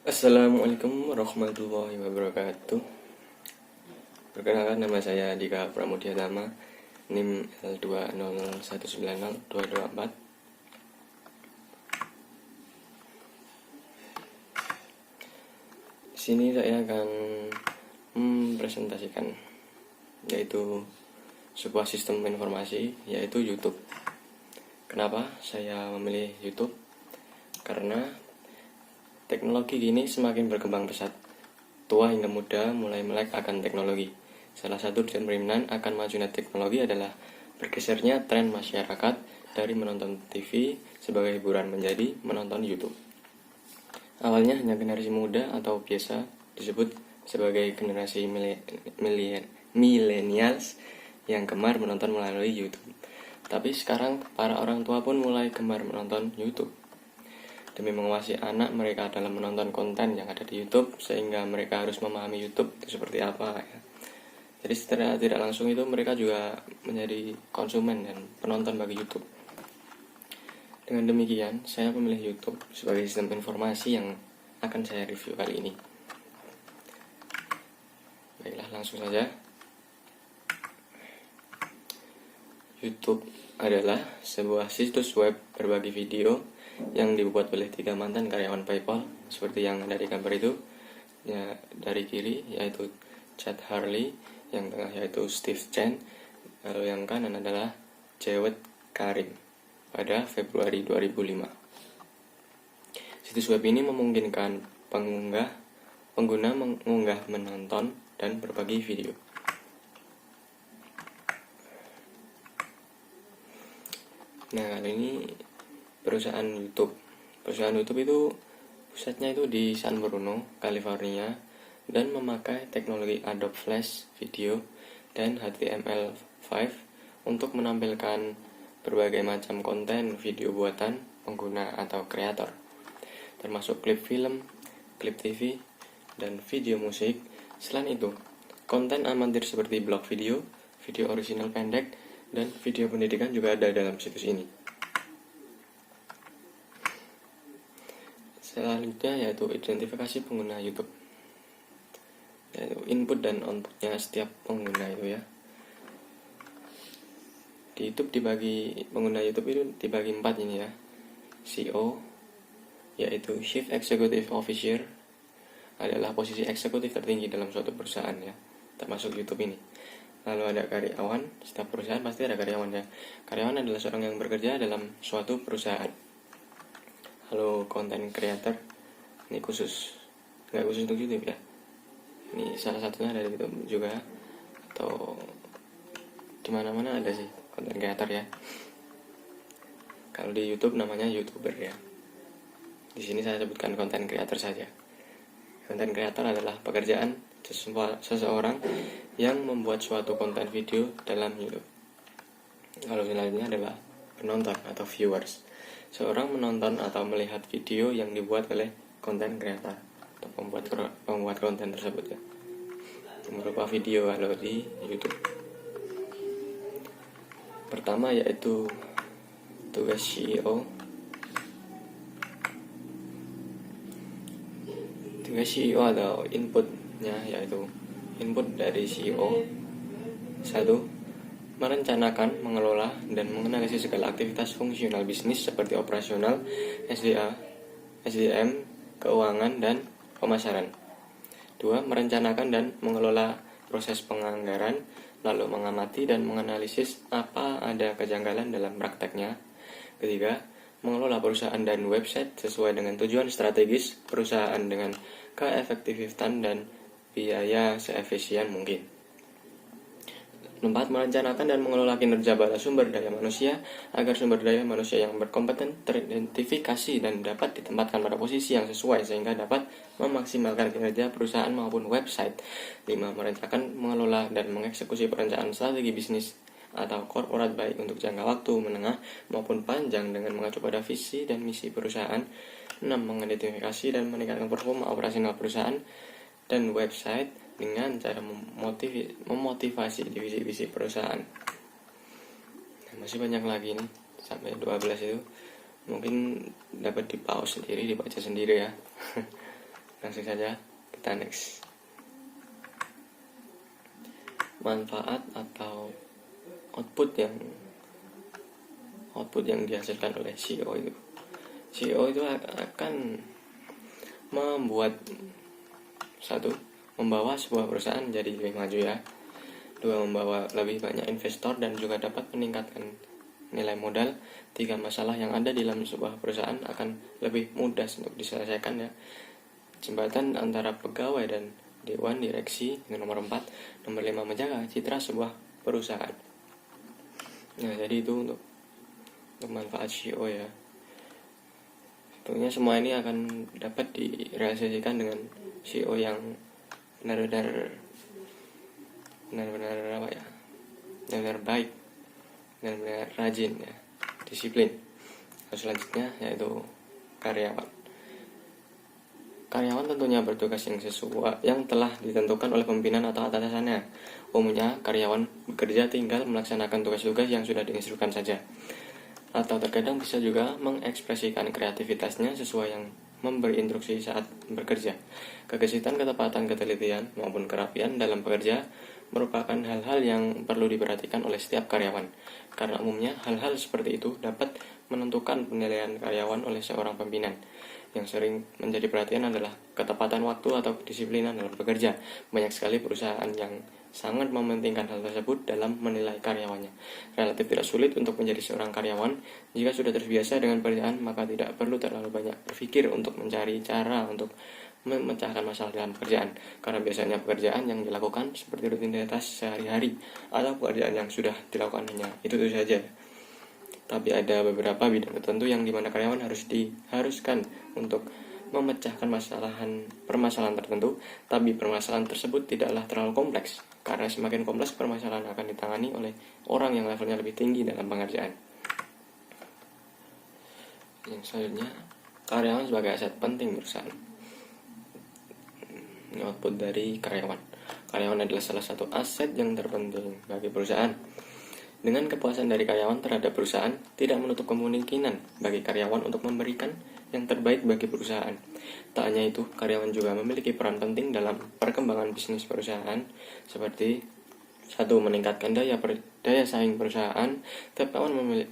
Assalamualaikum warahmatullahi wabarakatuh. Perkenalkan, nama saya Dika Pramudiatama, NIM L200190224. Di sini saya akan mempresentasikan yaitu sebuah sistem informasi, yaitu YouTube. Kenapa saya memilih YouTube? Karena teknologi kini semakin berkembang pesat. Tua hingga muda mulai melek akan teknologi. Salah satu determinan akan majunya teknologi adalah bergesernya tren masyarakat dari menonton TV sebagai hiburan menjadi menonton YouTube. Awalnya hanya generasi muda atau biasa disebut sebagai generasi millennials yang gemar menonton melalui YouTube. Tapi sekarang para orang tua pun mulai gemar menonton YouTube. Demi mengawasi anak mereka dalam menonton konten yang ada di YouTube, sehingga mereka harus memahami YouTube itu seperti apa ya. Jadi secara tidak langsung itu mereka juga menjadi konsumen dan penonton bagi YouTube. Dengan demikian, saya memilih YouTube sebagai sistem informasi yang akan saya review kali ini. Baiklah, langsung saja. YouTube adalah sebuah situs web berbagi video yang dibuat oleh 3 mantan karyawan PayPal, seperti yang ada di gambar itu. Ya, dari kiri yaitu Chad Hurley, yang tengah yaitu Steve Chen, lalu yang kanan adalah Jawed Karim pada Februari 2005. Situs web ini memungkinkan pengguna mengunggah, menonton, dan berbagi video. Nah, kali ini perusahaan YouTube itu pusatnya itu di San Bruno, California, dan memakai teknologi Adobe Flash Video dan HTML5 untuk menampilkan berbagai macam konten video buatan pengguna atau kreator, termasuk klip film, klip TV, dan video musik. Selain itu, konten amatir seperti blog video, video orisinal pendek, dan video pendidikan juga ada dalam situs ini. Selanjutnya yaitu identifikasi pengguna YouTube, yaitu input dan outputnya setiap pengguna itu ya. Di YouTube pengguna YouTube itu dibagi 4 ini ya. CEO, yaitu Chief Executive Officer, adalah posisi eksekutif tertinggi dalam suatu perusahaan ya, termasuk YouTube ini. Lalu ada karyawan, setiap perusahaan pasti ada karyawan ya. Karyawan adalah seorang yang bekerja dalam suatu perusahaan. Lalu content creator, ini nggak khusus untuk YouTube ya. Ini salah satunya ada di YouTube juga, atau di mana-mana ada sih content creator ya. Kalau di YouTube namanya YouTuber ya. Di sini saya sebutkan content creator saja. Content creator adalah pekerjaan seseorang yang membuat suatu konten video dalam YouTube. Lalu selanjutnya adalah penonton atau viewers. Seorang menonton atau melihat video yang dibuat oleh content creator atau pembuat konten tersebut ya, berupa video kalau di YouTube. Pertama yaitu tugas CEO. Tugas CEO atau inputnya yaitu input dari CEO. 1. Merencanakan, mengelola, dan menganalisis segala aktivitas fungsional bisnis seperti operasional, SDM, keuangan, dan pemasaran. 2. Merencanakan dan mengelola proses penganggaran, lalu mengamati dan menganalisis apa ada kejanggalan dalam prakteknya. 3. Mengelola perusahaan dan website sesuai dengan tujuan strategis perusahaan dengan keefektifan dan biaya seefisien mungkin. 4. Merencanakan dan mengelola kinerja pada sumber daya manusia agar sumber daya manusia yang berkompeten teridentifikasi dan dapat ditempatkan pada posisi yang sesuai sehingga dapat memaksimalkan kinerja perusahaan maupun website. 5. Merencanakan, mengelola, dan mengeksekusi perencanaan strategi bisnis atau korporat baik untuk jangka waktu menengah maupun panjang dengan mengacu pada visi dan misi perusahaan. 6. Mengidentifikasi dan meningkatkan performa operasional perusahaan dan website dengan cara memotivasi divisi-divisi perusahaan. Nah, masih banyak lagi nih, sampai 12 itu. Mungkin dapat di pause sendiri, dibaca sendiri ya. Langsung saja kita next. Manfaat atau output yang dihasilkan oleh CEO itu. CEO itu akan membawa sebuah perusahaan jadi lebih maju ya. 2, membawa lebih banyak investor dan juga dapat meningkatkan nilai modal. 3, masalah yang ada di dalam sebuah perusahaan akan lebih mudah untuk diselesaikan ya. Jembatan antara pegawai dan dewan direksi. Yang nomor 4. Nomor 5, menjaga citra sebuah perusahaan. Nah, jadi itu untuk manfaat CEO ya. Tentunya semua ini akan dapat direalisasikan dengan CEO yang benar-benar baik, benar-benar rajin ya, disiplin. Selanjutnya yaitu karyawan. Karyawan tentunya bertugas yang telah ditentukan oleh pimpinan atau atasannya. Umumnya karyawan bekerja tinggal melaksanakan tugas-tugas yang sudah diinstruksikan saja. Atau terkadang bisa juga mengekspresikan kreativitasnya sesuai yang memberi instruksi saat bekerja. Kegesitan, ketepatan, ketelitian, maupun kerapian dalam bekerja merupakan hal-hal yang perlu diperhatikan oleh setiap karyawan. Karena umumnya hal-hal seperti itu dapat menentukan penilaian karyawan oleh seorang pimpinan. Yang sering menjadi perhatian adalah ketepatan waktu atau kedisiplinan dalam bekerja. Banyak sekali perusahaan yang sangat mementingkan hal tersebut dalam menilai karyawannya. Relatif tidak sulit untuk menjadi seorang karyawan. Jika sudah terbiasa dengan pekerjaan, maka tidak perlu terlalu banyak berpikir untuk mencari cara untuk memecahkan masalah dalam pekerjaan. Karena biasanya pekerjaan yang dilakukan seperti rutinitas sehari-hari atau pekerjaan yang sudah dilakukan hanya itu saja. Tapi ada beberapa bidang tertentu yang dimana karyawan diharuskan untuk memecahkan permasalahan tertentu, tapi permasalahan tersebut tidaklah terlalu kompleks, karena semakin kompleks permasalahan akan ditangani oleh orang yang levelnya lebih tinggi dalam pengerjaan. Yang selanjutnya, karyawan sebagai aset penting perusahaan. Ini output dari karyawan. Karyawan adalah salah satu aset yang terpenting bagi perusahaan. Dengan kepuasan dari karyawan terhadap perusahaan, tidak menutup kemungkinan bagi karyawan untuk memberikan yang terbaik bagi perusahaan. Tak hanya itu, karyawan juga memiliki peran penting dalam perkembangan bisnis perusahaan, seperti 1. Meningkatkan daya saing perusahaan.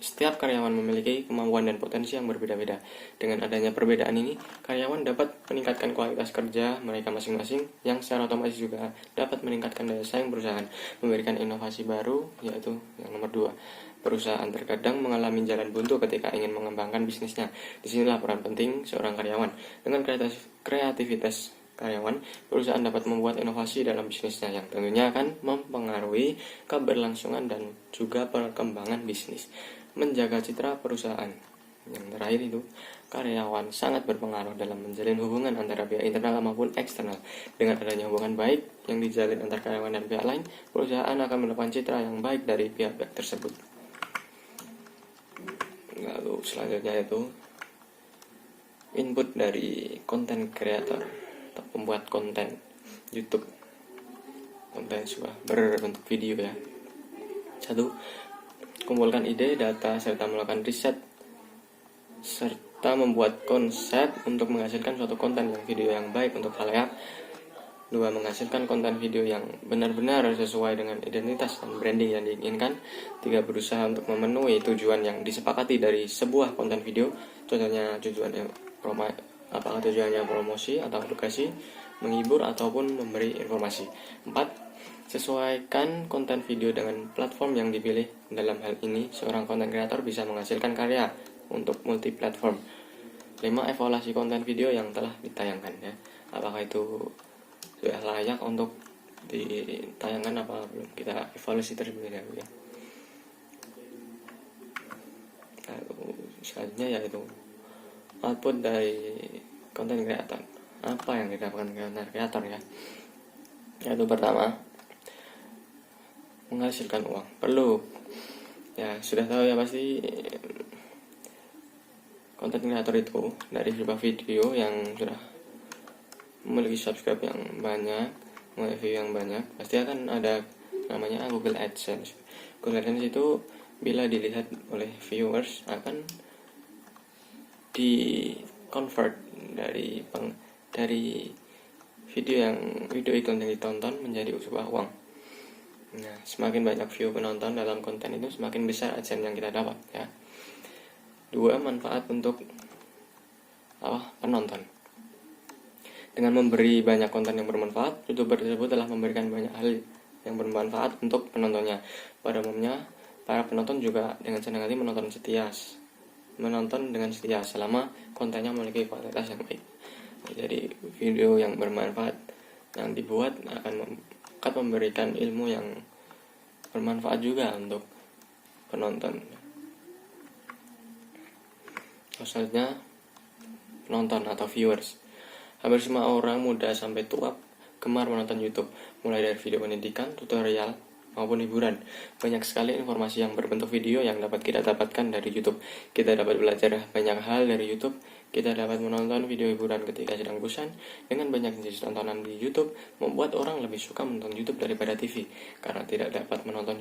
Setiap karyawan memiliki kemampuan dan potensi yang berbeda-beda. Dengan adanya perbedaan ini, karyawan dapat meningkatkan kualitas kerja mereka masing-masing, yang secara otomatis juga dapat meningkatkan daya saing perusahaan, memberikan inovasi baru, yaitu yang nomor 2. Perusahaan terkadang mengalami jalan buntu ketika ingin mengembangkan bisnisnya. Disinilah peran penting seorang karyawan. Dengan kreativitas karyawan, perusahaan dapat membuat inovasi dalam bisnisnya yang tentunya akan mempengaruhi keberlangsungan dan juga perkembangan bisnis. Menjaga citra perusahaan. Yang terakhir itu, karyawan sangat berpengaruh dalam menjalin hubungan antara pihak internal maupun eksternal. Dengan adanya hubungan baik yang dijalin antara karyawan dan pihak lain, perusahaan akan mendapatkan citra yang baik dari pihak-pihak tersebut. Lalu selanjutnya itu input dari konten kreator atau pembuat konten YouTube, konten sebuah berbentuk video ya. 1. Kumpulkan ide, data, serta melakukan riset serta membuat konsep untuk menghasilkan suatu konten yang video yang baik untuk khalayak. 2. Menghasilkan konten video yang benar-benar sesuai dengan identitas dan branding yang diinginkan. 3. Berusaha untuk memenuhi tujuan yang disepakati dari sebuah konten video. Contohnya apakah tujuannya promosi atau edukasi, menghibur ataupun memberi informasi. 4. Sesuaikan konten video dengan platform yang dipilih. Dalam hal ini, seorang konten kreator bisa menghasilkan karya untuk multi platform. 5. Evaluasi konten video yang telah ditayangkan ya. Apakah itu sudah layak untuk ditayangkan apa belum, kita evaluasi terlebih dahulu ya. Lalu selanjutnya yaitu output dari konten kreator. Apa yang didapatkan konten kreator ya? Yaitu pertama, menghasilkan uang. Perlu ya, sudah tahu ya pasti konten kreator itu dari beberapa video yang sudah memiliki subscribe yang banyak, memiliki view yang banyak, pasti akan ada namanya Google AdSense. Google AdSense itu bila dilihat oleh viewers akan di convert dari video iklan yang ditonton menjadi sebuah uang. Nah, semakin banyak view penonton dalam konten itu, semakin besar AdSense yang kita dapat ya. 2. Manfaat untuk penonton. Dengan memberi banyak konten yang bermanfaat, YouTuber tersebut telah memberikan banyak hal yang bermanfaat untuk penontonnya. Pada umumnya, para penonton juga dengan senang hati menonton dengan setia selama kontennya memiliki kualitas yang baik. Jadi video yang bermanfaat yang dibuat akan memberikan ilmu yang bermanfaat juga untuk penonton. Selanjutnya, penonton atau viewers. Hampir semua orang muda sampai tua gemar menonton YouTube, mulai dari video pendidikan, tutorial, maupun hiburan. Banyak sekali informasi yang berbentuk video yang dapat kita dapatkan dari YouTube. Kita dapat belajar banyak hal dari YouTube. Kita dapat menonton video hiburan ketika sedang bosan. Dengan banyak jenis tontonan di YouTube, membuat orang lebih suka menonton YouTube daripada TV. Karena kita dapat menonton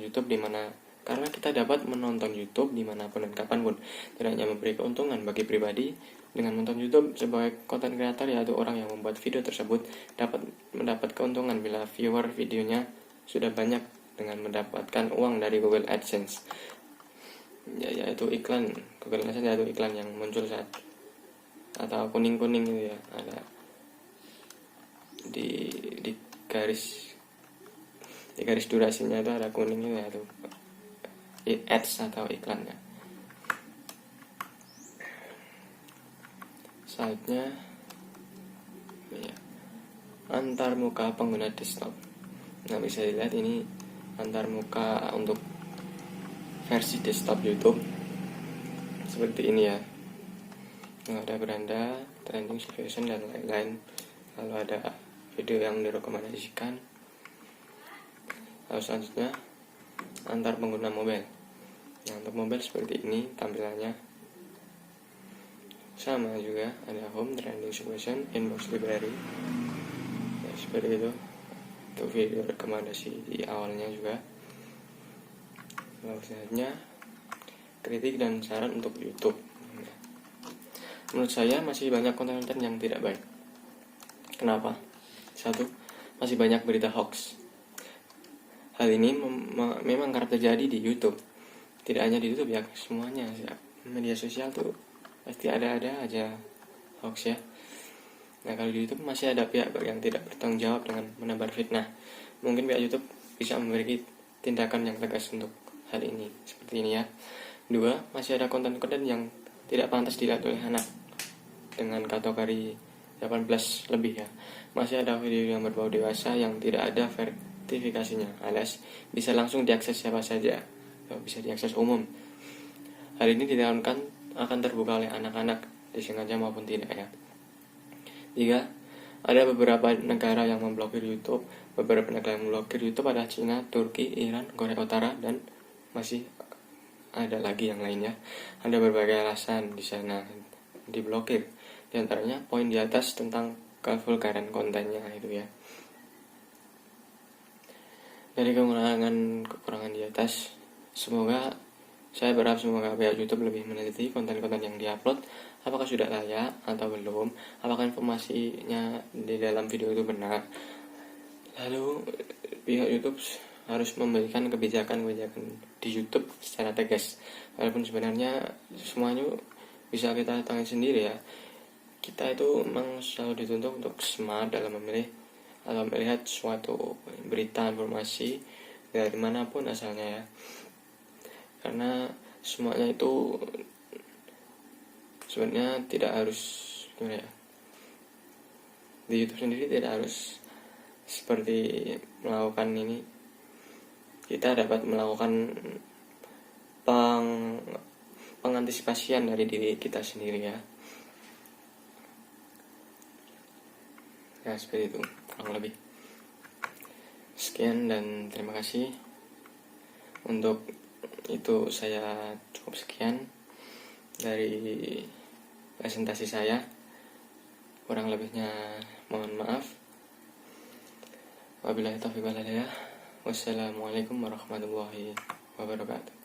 YouTube dimanapun dan kapanpun. Tidak hanya memberi keuntungan bagi pribadi dengan menonton YouTube sebagai konten kreator, yaitu orang yang membuat video tersebut dapat mendapat keuntungan bila viewer videonya sudah banyak dengan mendapatkan uang dari Google AdSense. Yaitu iklan Google AdSense, yaitu iklan yang muncul saat atau kuning-kuning itu ya, ada di garis durasinya itu ada kuning itu, yaitu ads atau iklannya. Selanjutnya ya, antar muka pengguna desktop. Nah, bisa dilihat ini antar muka untuk versi desktop YouTube seperti ini ya. Nah, ada beranda, trending situation dan lain-lain. Lalu ada video yang direkomendasikan. Lalu selanjutnya antar pengguna mobile. Nah, untuk mobile seperti ini tampilannya. Sama juga ada home, trending situation, inbox library ya, seperti itu. Untuk video rekomendasi di awalnya juga. Lalu selanjutnya kritik dan saran untuk YouTube. Menurut saya masih banyak konten-konten yang tidak baik. Kenapa? 1. Masih banyak berita hoax. Hal ini memang kerap terjadi di YouTube. Tidak hanya di YouTube ya, semuanya ya. Media sosial tuh pasti ada aja hoax ya. Nah, kalau di YouTube masih ada pihak yang tidak bertanggung jawab dengan menebar fitnah. Mungkin pihak YouTube bisa memiliki tindakan yang tegas untuk hal ini, seperti ini ya. 2. Masih ada konten-konten yang tidak pantas dilihat oleh anak dengan kategori 18 lebih ya. Masih ada video yang berbau dewasa yang tidak ada verifikasinya, alias bisa langsung diakses siapa saja, atau bisa diakses umum. Hal ini ditahukan akan terbuka oleh anak-anak, disengaja maupun tidak ya. 3. Ada beberapa negara yang memblokir YouTube. Beberapa negara yang memblokir YouTube adalah Cina, Turki, Iran, Korea Utara, dan masih ada lagi yang lainnya. Ada berbagai alasan di sana diblokir. Di antaranya poin di atas tentang kevulgaran kontennya itu ya. Dari kekurangan di atas, saya berharap semoga pihak YouTube lebih meneliti konten-konten yang diupload, apakah sudah layak atau belum, apakah informasinya di dalam video itu benar. Lalu pihak YouTube harus memberikan kebijakan-kebijakan di YouTube secara tegas. Walaupun sebenarnya semuanya bisa kita tangani sendiri ya. Kita itu memang selalu dituntut untuk smart dalam memilih atau melihat suatu berita informasi dari manapun asalnya ya. Karena semuanya itu sebenarnya tidak harus gimana ya, di YouTube sendiri tidak harus seperti melakukan ini. Kita dapat melakukan pengantisipasian dari diri kita sendiri ya. Ya seperti itu kurang lebih. Sekian dan terima kasih. Untuk itu saya cukup sekian dari presentasi saya. Kurang lebihnya mohon maaf. Wabillahi taufiq wal hidayah. Wassalamualaikum warahmatullahi wabarakatuh.